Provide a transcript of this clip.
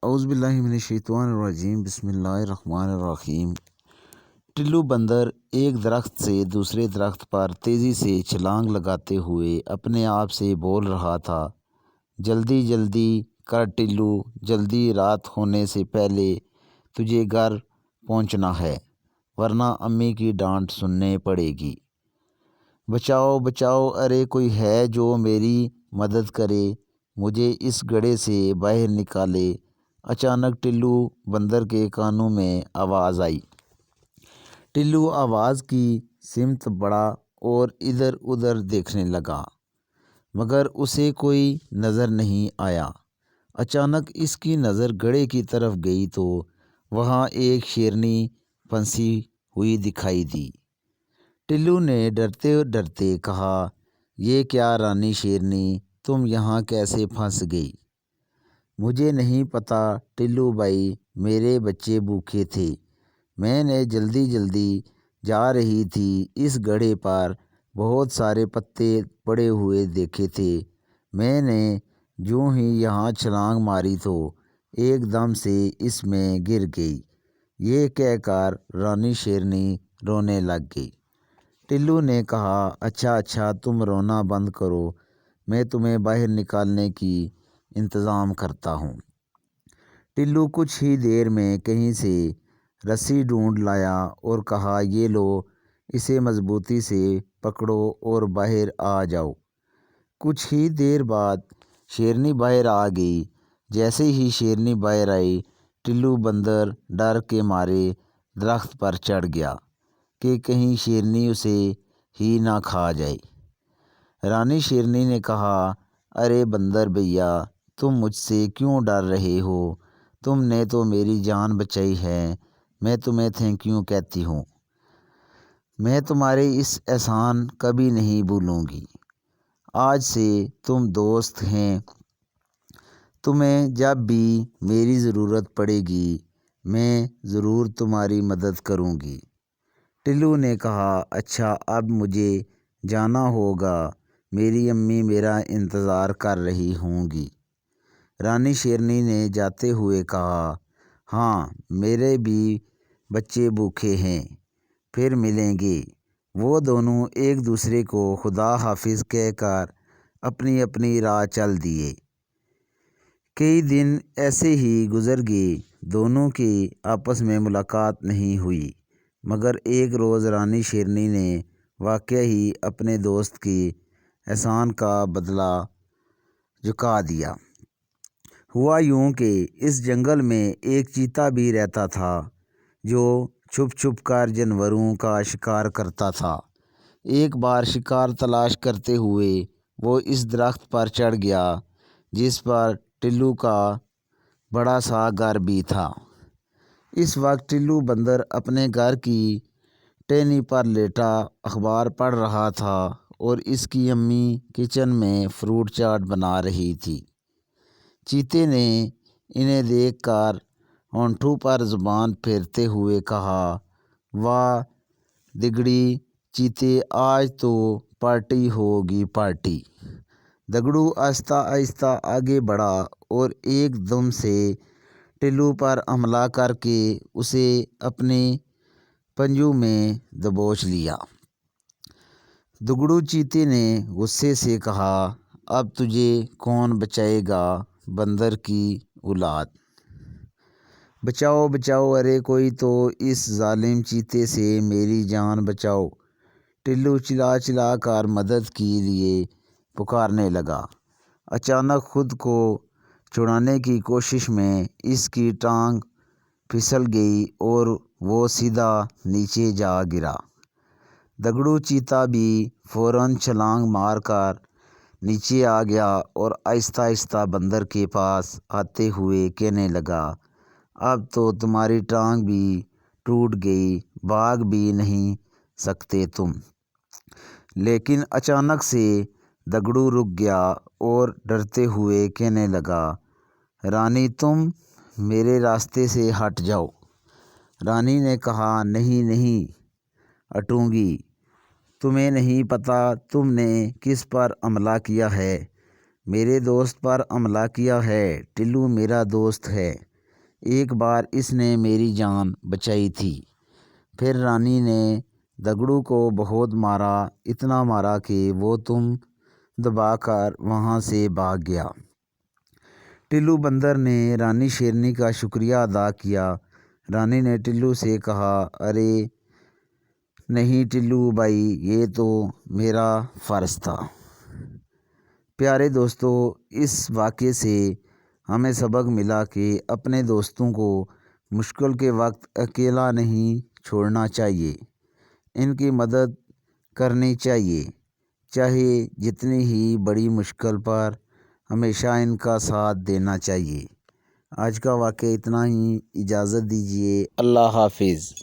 اعوذ باللہ من الشیطان الرجیم، بسم اللہ الرحمن الرحیم۔ ٹلو بندر ایک درخت سے دوسرے درخت پر تیزی سے چھلانگ لگاتے ہوئے اپنے آپ سے بول رہا تھا، جلدی جلدی کر ٹلو، جلدی رات ہونے سے پہلے تجھے گھر پہنچنا ہے، ورنہ امی کی ڈانٹ سننے پڑے گی۔ بچاؤ بچاؤ، ارے کوئی ہے جو میری مدد کرے، مجھے اس گڑھے سے باہر نکالے۔ اچانک ٹلو بندر کے کانوں میں آواز آئی۔ ٹلو آواز کی سمت بڑھا اور ادھر ادھر دیکھنے لگا، مگر اسے کوئی نظر نہیں آیا۔ اچانک اس کی نظر گڑھے کی طرف گئی تو وہاں ایک شیرنی پھنسی ہوئی دکھائی دی۔ ٹلو نے ڈرتے ڈرتے کہا، یہ کیا رانی شیرنی، تم یہاں کیسے پھنس گئی؟ مجھے نہیں پتہ ٹلو بھائی، میرے بچے بھوکے تھے، میں نے جلدی جلدی جا رہی تھی، اس گڑھے پر بہت سارے پتے پڑے ہوئے دیکھے تھے، میں نے جوں ہی یہاں چھلانگ ماری تو ایک دم سے اس میں گر گئی۔ یہ کہہ کر رانی شیرنی رونے لگ گئی۔ ٹلو نے کہا، اچھا اچھا، تم رونا بند کرو، میں تمہیں باہر نکالنے کی انتظام کرتا ہوں۔ ٹلو کچھ ہی دیر میں کہیں سے رسی ڈھونڈ لایا اور کہا، یہ لو، اسے مضبوطی سے پکڑو اور باہر آ جاؤ۔ کچھ ہی دیر بعد شیرنی باہر آ گئی۔ جیسے ہی شیرنی باہر آئی، ٹلو بندر ڈر کے مارے درخت پر چڑھ گیا کہ کہیں شیرنی اسے ہی نہ کھا جائے۔ رانی شیرنی نے کہا، ارے بندر بھیا، تم مجھ سے کیوں ڈر رہے ہو؟ تم نے تو میری جان بچائی ہے، میں تمہیں تھینک یو کہتی ہوں، میں تمہارے اس احسان کبھی نہیں بھولوں گی۔ آج سے تم دوست ہیں، تمہیں جب بھی میری ضرورت پڑے گی میں ضرور تمہاری مدد کروں گی۔ ٹلو نے کہا، اچھا اب مجھے جانا ہوگا، میری امی میرا انتظار کر رہی ہوں گی۔ رانی شیرنی نے جاتے ہوئے کہا، ہاں میرے بھی بچے بھوکے ہیں، پھر ملیں گے۔ وہ دونوں ایک دوسرے کو خدا حافظ کہہ کر اپنی اپنی راہ چل دیے۔ کئی دن ایسے ہی گزر گئے، دونوں کی آپس میں ملاقات نہیں ہوئی، مگر ایک روز رانی شیرنی نے واقعی ہی اپنے دوست کے احسان کا بدلہ چکا دیا۔ ہوا یوں کہ اس جنگل میں ایک چیتا بھی رہتا تھا جو چھپ چھپ کر جانوروں کا شکار کرتا تھا۔ ایک بار شکار تلاش کرتے ہوئے وہ اس درخت پر چڑھ گیا جس پر ٹلو کا بڑا سا گھر بھی تھا۔ اس وقت ٹلو بندر اپنے گھر کی ٹہنی پر لیٹا اخبار پڑھ رہا تھا اور اس کی امی کچن میں فروٹ چاٹ بنا رہی تھی۔ چیتے نے انہیں دیکھ کر ہونٹوں پر زبان پھیرتے ہوئے کہا، واہ دگڑی چیتے، آج تو پارٹی ہوگی پارٹی۔ دگڑو آہستہ آہستہ آگے بڑھا اور ایک دم سے ٹلو پر حملہ کر کے اسے اپنے پنجوں میں دبوچ لیا۔ دگڑو چیتے نے غصے سے کہا، اب تجھے کون بچائے گا بندر کی اولاد؟ بچاؤ بچاؤ، ارے کوئی تو اس ظالم چیتے سے میری جان بچاؤ۔ ٹلو چلا چلا کر مدد کے لیے پکارنے لگا۔ اچانک خود کو چھڑانے کی کوشش میں اس کی ٹانگ پھسل گئی اور وہ سیدھا نیچے جا گرا۔ دگڑو چیتا بھی فوراً چھلانگ مار کر نیچے آ گیا اور آہستہ آہستہ بندر کے پاس آتے ہوئے کہنے لگا، اب تو تمہاری ٹانگ بھی ٹوٹ گئی، بھاگ بھی نہیں سکتے تم۔ لیکن اچانک سے دگڑو رک گیا اور ڈرتے ہوئے کہنے لگا، رانی تم میرے راستے سے ہٹ جاؤ۔ رانی نے کہا، نہیں نہیں ہٹوں گی، تمہیں نہیں پتہ تم نے کس پر حملہ کیا ہے، میرے دوست پر حملہ کیا ہے۔ ٹلو میرا دوست ہے، ایک بار اس نے میری جان بچائی تھی۔ پھر رانی نے دگڑو کو بہت مارا، اتنا مارا کہ وہ تم دبا کر وہاں سے بھاگ گیا۔ ٹلو بندر نے رانی شیرنی کا شکریہ ادا کیا۔ رانی نے ٹلو سے کہا، ارے نہیں ٹلو بھائی، یہ تو میرا فرض تھا۔ پیارے دوستو، اس واقعے سے ہمیں سبق ملا کہ اپنے دوستوں کو مشکل کے وقت اکیلا نہیں چھوڑنا چاہیے، ان کی مدد کرنی چاہیے، چاہے جتنی ہی بڑی مشکل پر ہمیشہ ان کا ساتھ دینا چاہیے۔ آج کا واقعہ اتنا ہی، اجازت دیجیے، اللہ حافظ۔